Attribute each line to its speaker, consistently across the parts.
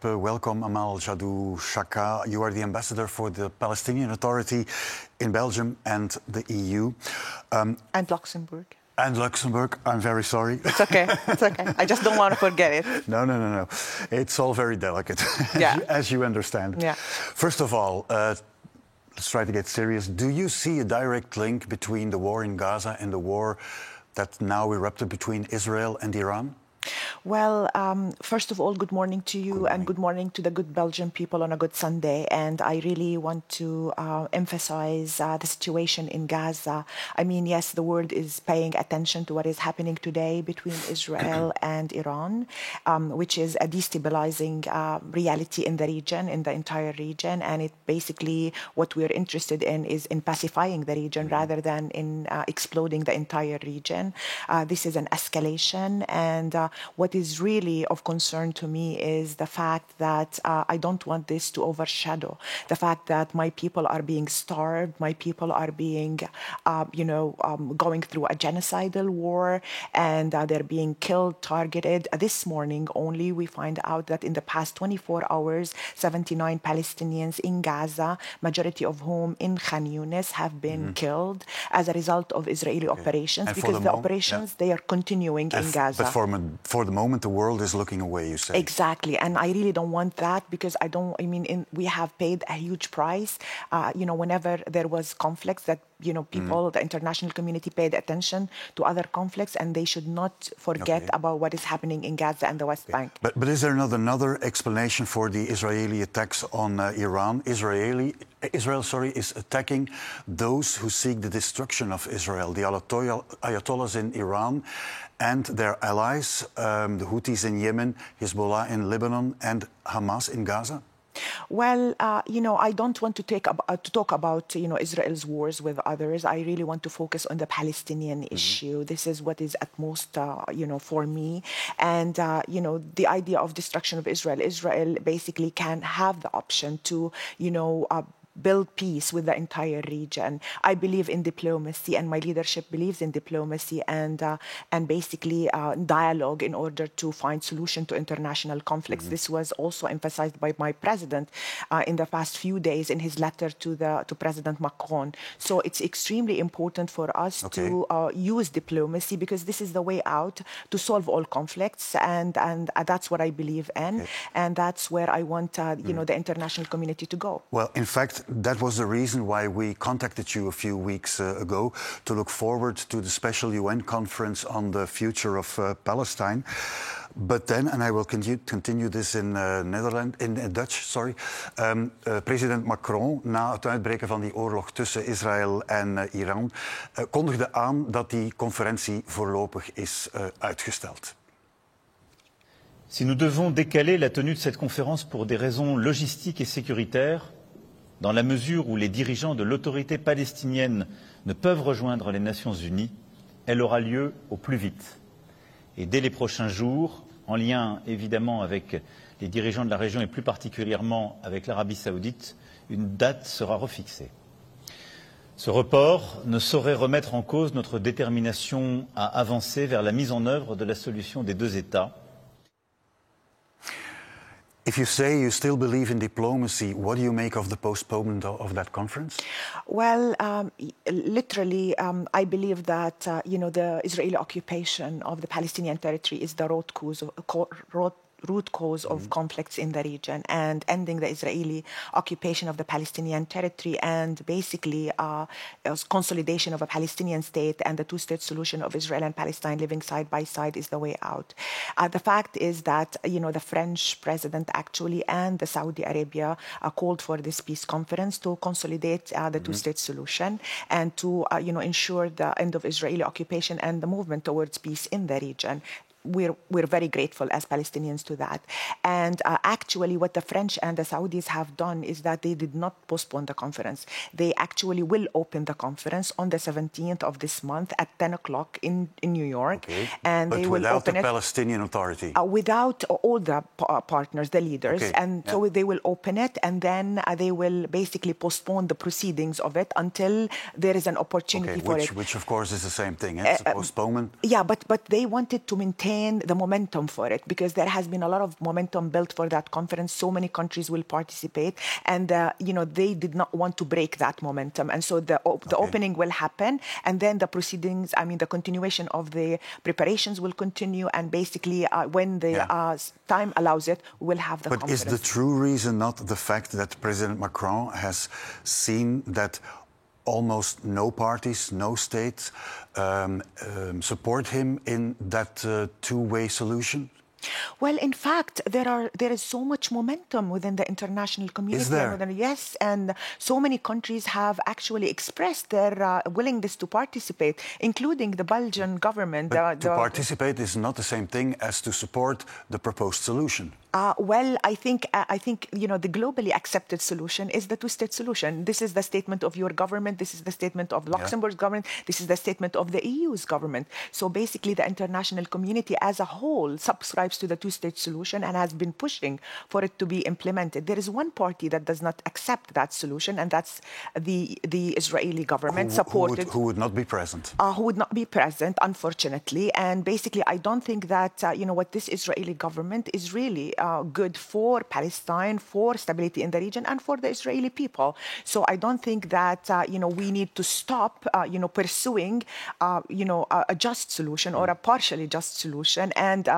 Speaker 1: Welcome, Amal Jadou Chaka. You are the ambassador for the Palestinian Authority in Belgium and the EU.
Speaker 2: And Luxembourg.
Speaker 1: And Luxembourg, I'm very sorry.
Speaker 2: It's okay, it's okay. I just don't want to forget it.
Speaker 1: No. It's all very delicate,
Speaker 2: yeah.
Speaker 1: as you understand.
Speaker 2: Yeah.
Speaker 1: First of all, let's try to get serious. Do you see a direct link between the war in Gaza and the war that now erupted between Israel and Iran?
Speaker 2: Well, first of all, good morning to you and good morning to the good Belgian people on a good Sunday. And I really want to emphasize the situation in Gaza. I mean, yes, the world is paying attention to what is happening today between Israel and Iran, which is a destabilizing reality in the region, in the entire region. And it basically, what we're interested in is in pacifying the region rather than in exploding the entire region. This is an escalation, and what is really of concern to me is the fact that I don't want this to overshadow the fact that my people are being starved, my people are being, going through a genocidal war, and they're being killed, targeted. This morning only, we find out that in the past 24 hours, 79 Palestinians in Gaza, majority of whom in Khan Yunis, have been killed as a result of Israeli operations, because the operations, they are continuing in Gaza.
Speaker 1: But for the moment, the world is looking away, you say.
Speaker 2: Exactly, and I really don't want that, because we have paid a huge price. Whenever there was conflicts, that people, the international community paid attention to other conflicts, and they should not forget about what is happening in Gaza and the West Bank.
Speaker 1: But is there not another explanation for the Israeli attacks on Iran? Israel is attacking those who seek the destruction of Israel, the Ayatollahs in Iran and their allies, the Houthis in Yemen, Hezbollah in Lebanon, and Hamas in Gaza?
Speaker 2: Well, I don't want to talk about Israel's wars with others. I really want to focus on the Palestinian issue. This is what is at most, for me. And, the idea of destruction of Israel basically can have the option to, build peace with the entire region. I believe in diplomacy, and my leadership believes in diplomacy and basically dialogue in order to find solution to international conflicts. This was also emphasized by my president in the past few days in his letter to President Macron. So it's extremely important for us to use diplomacy, because this is the way out to solve all conflicts, and that's what I believe in, and that's where I want the international community to go.
Speaker 1: Well, in fact, that was the reason why we contacted you a few weeks ago, to look forward to the special UN conference on the future of Palestine. But then, and I will continue this in Dutch, sorry. President Macron, na het uitbreken van die oorlog tussen Israël en Iran, kondigde aan dat die conferentie voorlopig is uitgesteld.
Speaker 3: Si nous devons décaler la tenue de cette conférence pour des raisons logistiques et sécuritaires, dans la mesure où les dirigeants de l'autorité palestinienne ne peuvent rejoindre les Nations Unies, elle aura lieu au plus vite. Et dès les prochains jours, en lien évidemment avec les dirigeants de la région et plus particulièrement avec l'Arabie saoudite, une date sera refixée. Ce report ne saurait remettre en cause notre détermination à avancer vers la mise en œuvre de la solution des deux États.
Speaker 1: If you say you still believe in diplomacy, what do you make of the postponement of that conference?
Speaker 2: Well, literally, I believe that, the Israeli occupation of the Palestinian territory is the root cause of conflicts in the region, and ending the Israeli occupation of the Palestinian territory and basically consolidation of a Palestinian state and the two-state solution of Israel and Palestine living side by side is the way out. The fact is that, the French president actually and the Saudi Arabia called for this peace conference to consolidate the two-state solution and to, ensure the end of Israeli occupation and the movement towards peace in the region. We're very grateful as Palestinians to that. And actually what the French and the Saudis have done is that they did not postpone the conference. They actually will open the conference on the 17th of this month at 10 o'clock in New York. And
Speaker 1: but
Speaker 2: they will
Speaker 1: without
Speaker 2: open
Speaker 1: the
Speaker 2: it,
Speaker 1: Palestinian Authority?
Speaker 2: Without all the partners, the leaders. And so they will open it, and then they will basically postpone the proceedings of it until there is an opportunity for it.
Speaker 1: Which of course is the same thing. It's a postponement.
Speaker 2: Yeah, but they wanted to maintain maintain the momentum for it, because there has been a lot of momentum built for that conference. So many countries will participate, and they did not want to break that momentum. And so the opening will happen, and then the proceedings, the continuation of the preparations will continue, and basically when the time allows it, we'll have the conference.
Speaker 1: But is the true reason not the fact that President Macron has seen that almost no parties, no states support him in that two-way solution?
Speaker 2: Well, in fact, there is so much momentum within the international community.
Speaker 1: Is there?
Speaker 2: Yes, and so many countries have actually expressed their willingness to participate, including the Belgian government.
Speaker 1: But to participate is not the same thing as to support the proposed solution.
Speaker 2: Well, I think the globally accepted solution is the two-state solution. This is the statement of your government. This is the statement of Luxembourg's government. This is the statement of the EU's government. So basically, the international community as a whole subscribes to the two-state solution and has been pushing for it to be implemented. There is one party that does not accept that solution, and that's the Israeli government.
Speaker 1: Who would not be present?
Speaker 2: Who would not be present, unfortunately. And basically, I don't think that what this Israeli government is really good for Palestine, for stability in the region, and for the Israeli people. So I don't think that we need to stop pursuing a just solution or a partially just solution, and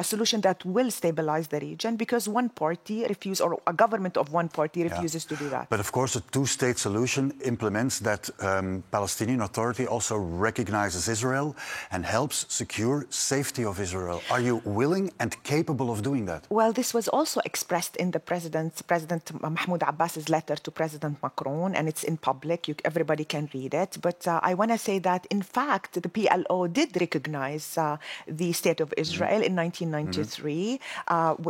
Speaker 2: a solution that will stabilize the region, because one party refuses, or a government of one party refuses to do that.
Speaker 1: But of course, a two-state solution implements that Palestinian Authority also recognizes Israel and helps secure safety of Israel. Are you willing and capable of doing that?
Speaker 2: Well, this was also expressed in the President Mahmoud Abbas's letter to President Macron, and it's in public. Everybody can read it. But I want to say that, in fact, the PLO did recognize the State of Israel in 1993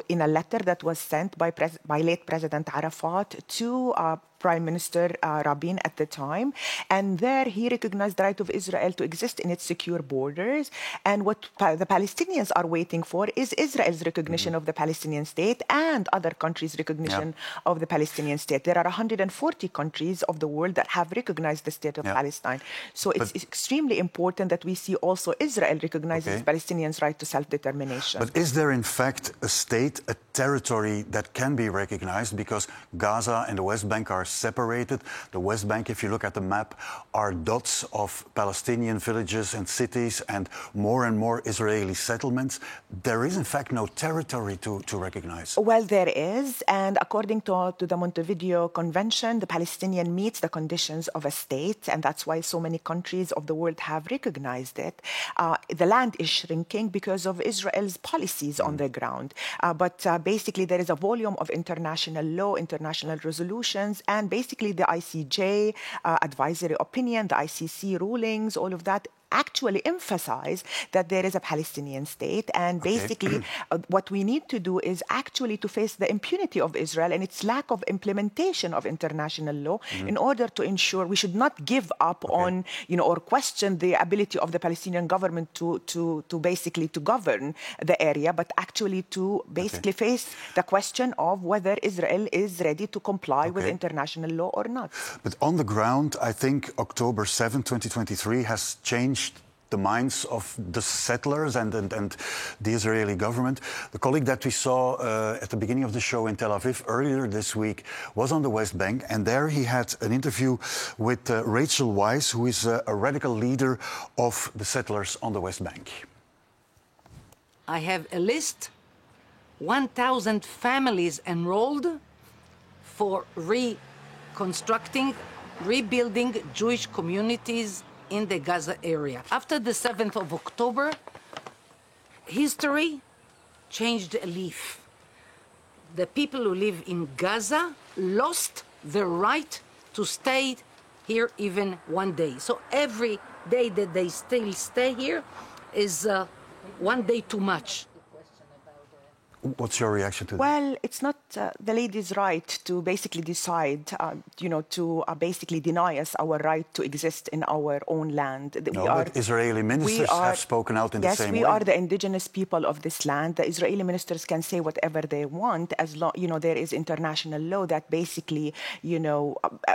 Speaker 2: in a letter that was sent by late President Arafat to Prime Minister Rabin at the time. And there he recognized the right of Israel to exist in its secure borders. And what the Palestinians are waiting for is Israel's recognition of the Palestinian state and other countries' recognition of the Palestinian state. There are 140 countries of the world that have recognized the state of Palestine. So it's extremely important that we see also Israel recognizes Palestinians' right to self-determination.
Speaker 1: But is there in fact a state, a territory that can be recognized? Because Gaza and the West Bank are separated. The West Bank, if you look at the map, are dots of Palestinian villages and cities and more Israeli settlements. There is in fact no territory to recognize.
Speaker 2: Well, there is, and according to the Montevideo Convention, the Palestinian meets the conditions of a state, and that's why so many countries of the world have recognized it. The land is shrinking because of Israel's policies on the ground. But basically, there is a volume of international law, international resolutions, and basically the ICJ advisory opinion, the ICC rulings, all of that actually emphasize that there is a Palestinian state. And basically, what we need to do is actually to face the impunity of Israel and its lack of implementation of international law in order to ensure we should not give up on, or question the ability of the Palestinian government to basically to govern the area, but actually to basically face the question of whether Israel is ready to comply with international law or not.
Speaker 1: But on the ground, I think October 7, 2023 has changed the minds of the settlers and the Israeli government. The colleague that we saw at the beginning of the show in Tel Aviv earlier this week was on the West Bank, and there he had an interview with Rachel Weisz, who is a radical leader of the settlers on the West Bank.
Speaker 4: I have a list, 1,000 families enrolled for reconstructing, rebuilding Jewish communities in the Gaza area. After the 7th of October, history changed a leaf. The people who live in Gaza lost the right to stay here even one day. So every day that they still stay here is one day too much.
Speaker 1: What's your reaction to that?
Speaker 2: Well, it's not the lady's right to basically decide, to basically deny us our right to exist in our own land.
Speaker 1: But Israeli ministers have spoken out in the same way.
Speaker 2: Yes, we are the indigenous people of this land. The Israeli ministers can say whatever they want as long, there is international law that basically,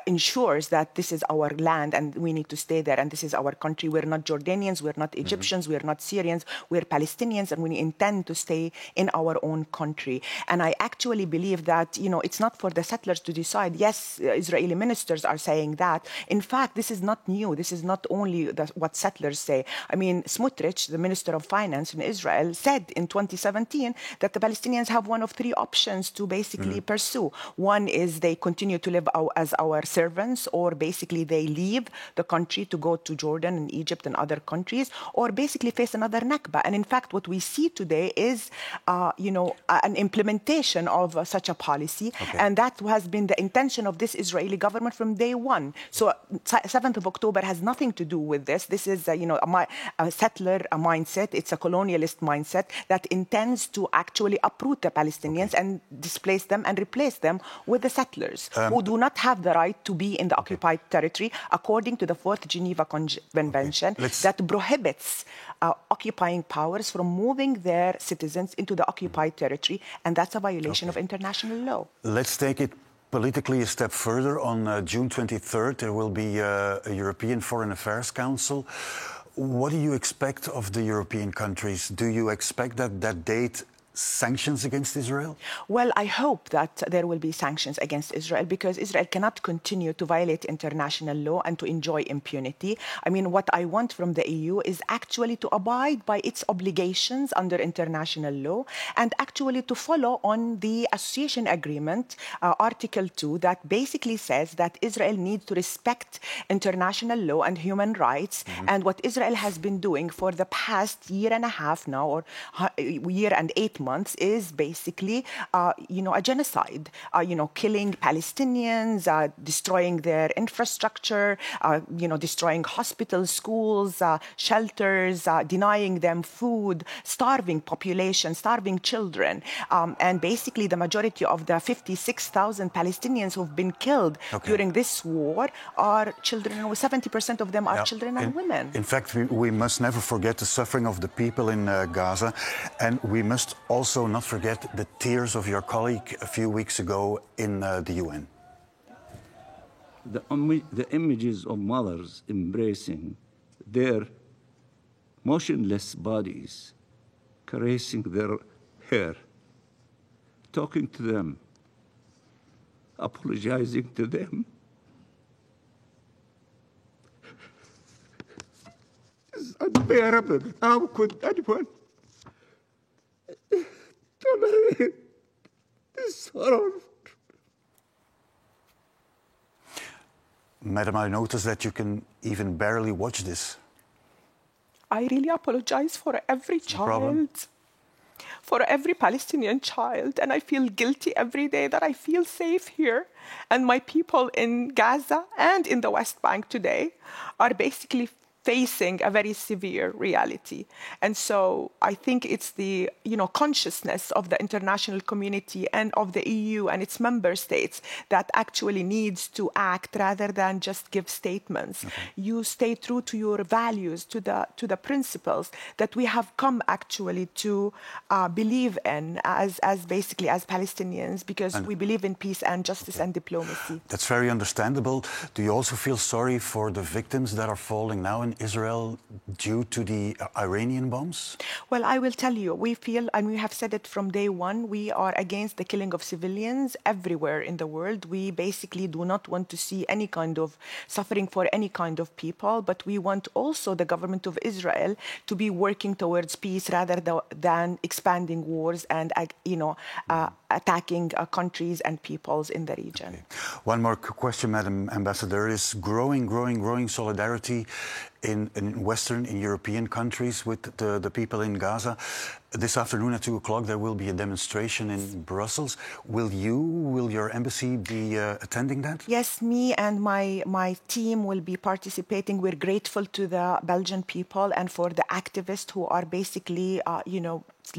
Speaker 2: ensures that this is our land and we need to stay there and this is our country. We're not Jordanians, we're not Egyptians, we're not Syrians, we're Palestinians, and we intend to stay in our own country. And I actually believe that, it's not for the settlers to decide. Yes, Israeli ministers are saying that. In fact, this is not new. This is not only what settlers say. I mean, Smotrich, the Minister of Finance in Israel, said in 2017 that the Palestinians have one of three options to basically pursue. One is they continue to live as our servants, or basically they leave the country to go to Jordan and Egypt and other countries, or basically face another Nakba. And in fact, what we see today is, an implementation of such a policy. Okay. And that has been the intention of this Israeli government from day one. So 7th of October has nothing to do with this. This is, a settler mindset. It's a colonialist mindset that intends to actually uproot the Palestinians and displace them and replace them with the settlers who do not have the right to be in the occupied territory according to the 4th Geneva Convention that prohibits occupying powers from moving their citizens into the occupied territory, and that's a violation of international law.
Speaker 1: Let's take it politically a step further. On June 23rd, there will be a European Foreign Affairs Council. What do you expect of the European countries? Do you expect that date sanctions against Israel?
Speaker 2: Well, I hope that there will be sanctions against Israel, because Israel cannot continue to violate international law and to enjoy impunity. I mean, what I want from the EU is actually to abide by its obligations under international law and actually to follow on the association agreement, Article 2, that basically says that Israel needs to respect international law and human rights. And what Israel has been doing for the past year and a half now, or year and 8 months, is basically, a genocide, killing Palestinians, destroying their infrastructure, destroying hospitals, schools, shelters, denying them food, starving population, starving children. And basically the majority of the 56,000 Palestinians who've been killed during this war are children. 70% of them are children and women.
Speaker 1: In fact, we must never forget the suffering of the people in Gaza, and we must also not forget the tears of your colleague a few weeks ago in the UN.
Speaker 5: The images of mothers embracing their motionless bodies, caressing their hair, talking to them, apologizing to them, is unbearable. How could anyone tolerate this sorrow?
Speaker 1: Madam, I notice that you can even barely watch this.
Speaker 2: I really apologize for every child, for every Palestinian child, and I feel guilty every day that I feel safe here. And my people in Gaza and in the West Bank today are basically facing a very severe reality. And so I think it's the consciousness of the international community and of the EU and its member states that actually needs to act rather than just give statements. You stay true to your values, to the principles that we have come actually to believe in as basically as Palestinians, because we believe in peace and justice and diplomacy.
Speaker 1: That's very understandable. Do you also feel sorry for the victims that are falling now in Israel due to the Iranian bombs?
Speaker 2: Well, I will tell you, we feel, and we have said it from day one, we are against the killing of civilians everywhere in the world. We basically do not want to see any kind of suffering for any kind of people, but we want also the government of Israel to be working towards peace rather than expanding wars and, attacking countries and peoples in the region.
Speaker 1: One more question, Madam Ambassador, is growing solidarity in Western, in European countries with the people in Gaza. This afternoon at 2 o'clock there will be a demonstration in Brussels. Will your embassy be attending that?
Speaker 2: Yes, me and my team will be participating. We're grateful to the Belgian people and for the activists who are basically,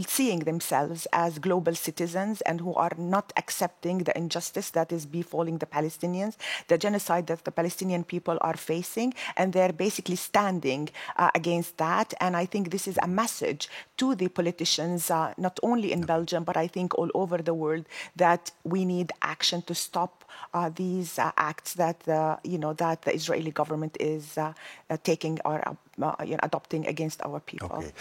Speaker 2: seeing themselves as global citizens and who are not accepting the injustice that is befalling the Palestinians, the genocide that the Palestinian people are facing, and they're basically standing against that. And I think this is a message to the politicians, not only in Belgium, but I think all over the world, that we need action to stop these acts that that the Israeli government is taking or adopting against our people.
Speaker 1: Okay.